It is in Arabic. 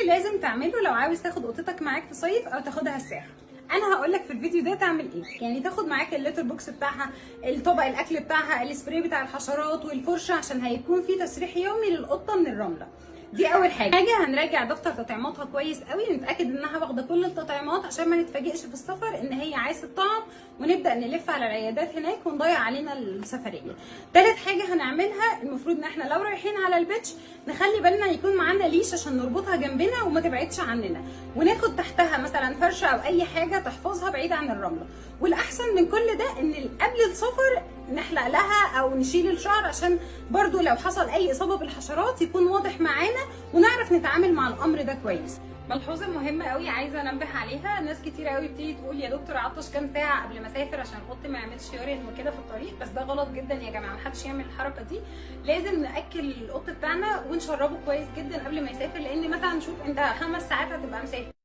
لازم تعمله لو عاوز تاخد قطتك معاك تصيف او تاخدها الساحل. انا هقول لك في الفيديو ده تعمل ايه. يعني تاخد معاك الليتر بوكس بتاعها، الطبق الاكل بتاعها، السبراي بتاع الحشرات، والفرشه، عشان هيكون في تسريح يومي للقطه من الرمله. دي اول حاجه. هنراجع دفتر تطعيماتها كويس قوي، نتاكد انها واخده كل التطعيمات عشان ما نتفاجئش في السفر ان هي عايزه طعم ونبدا نلف على العيادات هناك ونضيع علينا السفريه. تالت حاجه هنعملها، المفروض ان احنا لو رايحين على البيتش نخلي بالنا يكون معانا ليش عشان نربطها جنبنا وما تبعدش عننا، وناخد تحتها مثلا فرشه او اي حاجه تحفظها بعيد عن الرمله. والاحسن من كل ده ان قبل السفر نحلق لها او نشيل الشعر، عشان برضو لو حصل اي اصابه بالحشرات يكون واضح معانا ونعرف نتعامل مع الامر ده كويس. ملحوظه مهمه قوي عايزه انبه عليها، ناس كتير قوي بتيجي تقول يا دكتور عطش كام ساعه قبل ما اسافر عشان القط ما يعملش يورين وكده في الطريق، بس ده غلط جدا يا جماعه، محدش يعمل الحركه دي. لازم ناكل القط بتاعنا ونشربه كويس جدا قبل ما يسافر، لان مثلا شوف انت 5 ساعات هتبقى مسافر